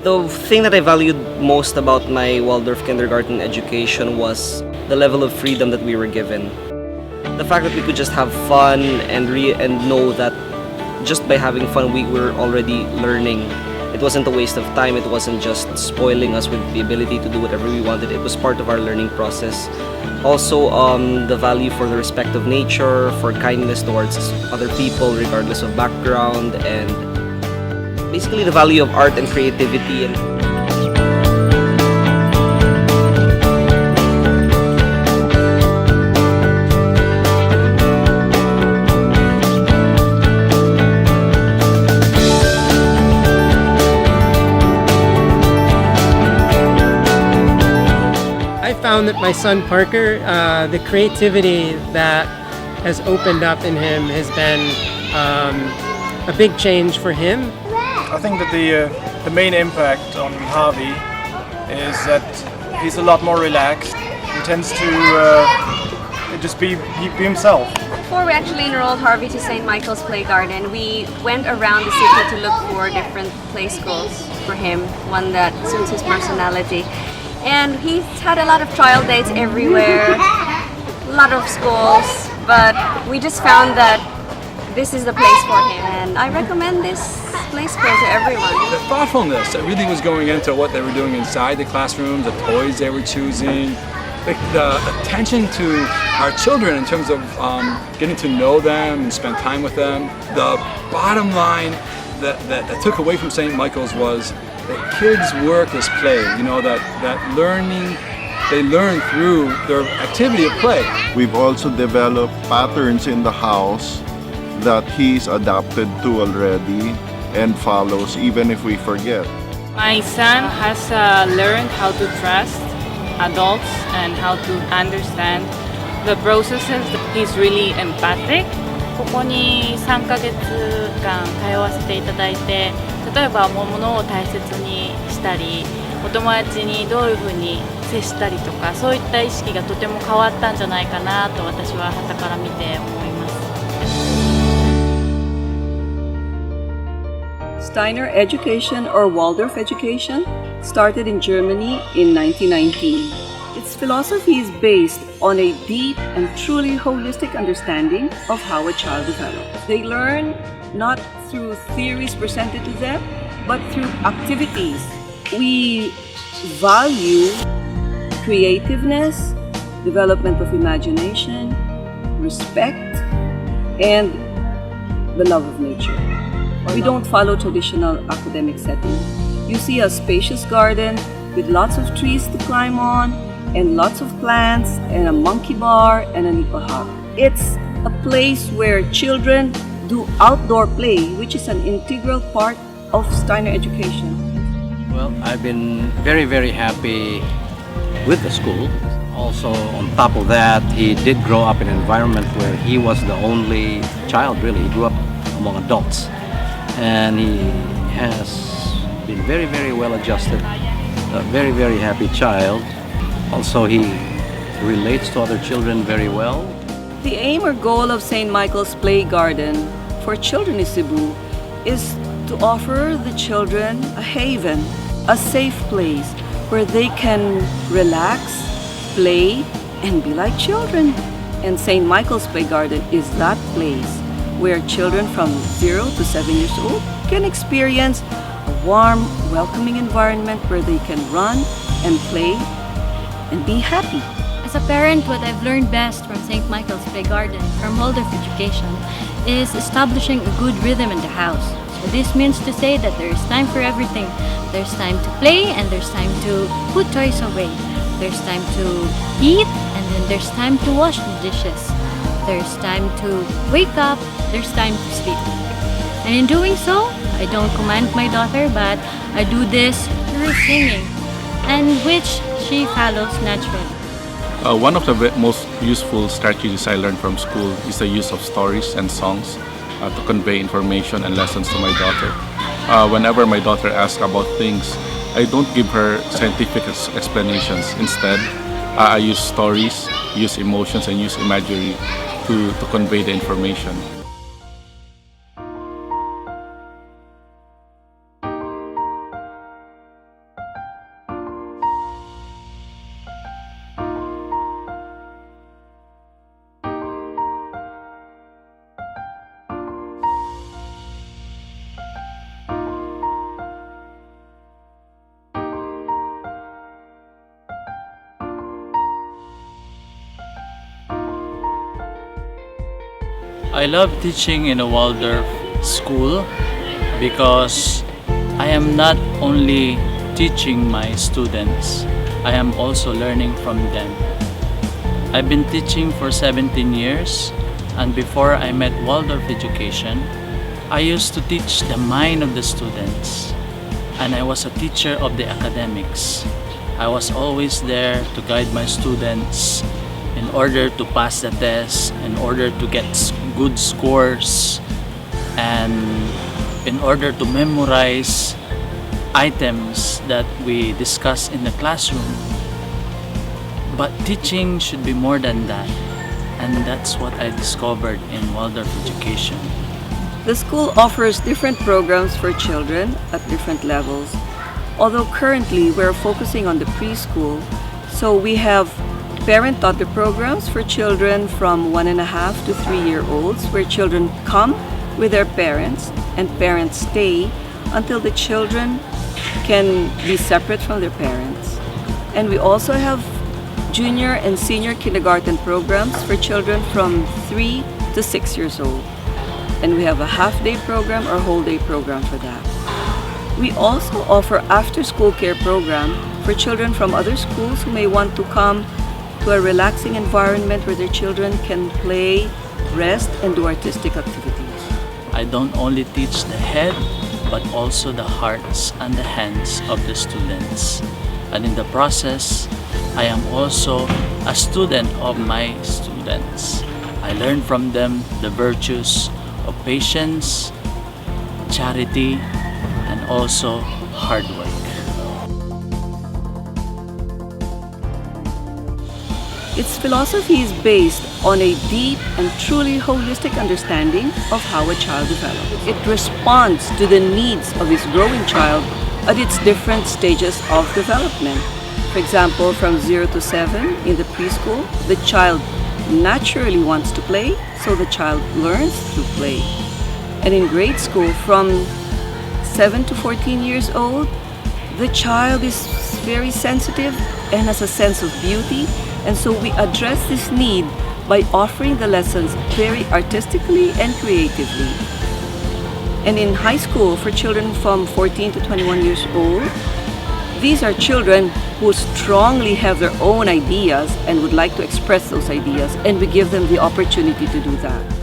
The thing that I valued most about my Waldorf kindergarten education was the level of freedom that we were given. The fact that we could just have fun and know that just by having fun we were already learning. It wasn't a waste of time, it wasn't just spoiling us with the ability to do whatever we wanted. It was part of our learning process. Also, the value for the respect of nature, for kindness towards other people regardless of background, and basically the value of art and creativity. And I found that my son Parker, the creativity that has opened up in him has been a big change for him. I think that the main impact on Harvey is that he's a lot more relaxed. He tends to just be himself. Before we actually enrolled Harvey to St. Michael's Play Garden, we went around the city to look for different play schools for him, one that suits his personality. And he's had a lot of trial dates everywhere, a lot of schools, but we just found that this is the place for him, and I recommend this play school to everyone. The thoughtfulness that really was going into what they were doing inside the classroom, the toys they were choosing, the attention to our children in terms of getting to know them and spend time with them. The bottom line that took away from St. Michael's was that kids' work is play, that learning, they learn through their activity of play. We've also developed patterns in the house that he's adapted to already and follows even if we forget. My son has learned how to trust adults and how to understand the processes. He's really empathic. ここに3ヶ月間通わせていただいて、例えば物を大切にしたり、お友達にどういうふうに接したりとか、そういった意識がとても変わったんじゃないかなと私は傍から見て思います。Steiner education, or Waldorf education, started in Germany in 1919. Its philosophy is based on a deep and truly holistic understanding of how a child develops. They learn not through theories presented to them, but through activities. We value creativeness, development of imagination, respect, and the love of nature. We don't follow traditional academic settings. You see a spacious garden with lots of trees to climb on, and lots of plants, and a monkey bar, and an ipahak. It's a place where children do outdoor play, which is an integral part of Steiner education. Well, I've been very, very happy with the school. Also, on top of that, he did grow up in an environment where he was the only child, really. He grew up among adults. And he has been very, very well adjusted, a very, very happy child. Also, he relates to other children very well. The aim or goal of St. Michael's Play Garden for children in Cebu is to offer the children a haven, a safe place where they can relax, play, and be like children. And St. Michael's Play Garden is that place where children from 0 to 7 years old can experience a warm, welcoming environment where they can run and play and be happy. As a parent, what I've learned best from St. Michael's Play Garden, from Waldorf education, is establishing a good rhythm in the house. So this means to say that there is time for everything. There's time to play and there's time to put toys away. There's time to eat and then there's time to wash the dishes. There's time to wake up, there's time to sleep. And in doing so, I don't command my daughter, but I do this through singing, and which she follows naturally. One of the most useful strategies I learned from school is the use of stories and songs to convey information and lessons to my daughter. Whenever my daughter asks about things, I don't give her scientific explanations. Instead, I use stories, use emotions, and use imagery to convey the information. I love teaching in a Waldorf school because I am not only teaching my students, I am also learning from them. I've been teaching for 17 years, and before I met Waldorf Education, I used to teach the mind of the students, and I was a teacher of the academics. I was always there to guide my students in order to pass the test, in order to get good scores, and in order to memorize items that we discuss in the classroom. But teaching should be more than that, and that's what I discovered in Waldorf Education. The school offers different programs for children at different levels. Although currently we're focusing on the preschool, so we have parent-taught programs for children from 1.5 to 3-year-olds, where children come with their parents and parents stay until the children can be separate from their parents. And we also have junior and senior kindergarten programs for children from 3 to 6 years old. And we have a half-day program or whole-day program for that. We also offer after-school care program for children from other schools who may want to come to a relaxing environment where their children can play, rest, and do artistic activities. I don't only teach the head, but also the hearts and the hands of the students. And in the process, I am also a student of my students. I learn from them the virtues of patience, charity, and also hard work. Its philosophy is based on a deep and truly holistic understanding of how a child develops. It responds to the needs of its growing child at its different stages of development. For example, from 0 to 7 in the preschool, the child naturally wants to play, so the child learns through play. And in grade school, from 7 to 14 years old, the child is very sensitive and has a sense of beauty, and so we address this need by offering the lessons very artistically and creatively. And in high school, for children from 14 to 21 years old, these are children who strongly have their own ideas and would like to express those ideas, and we give them the opportunity to do that.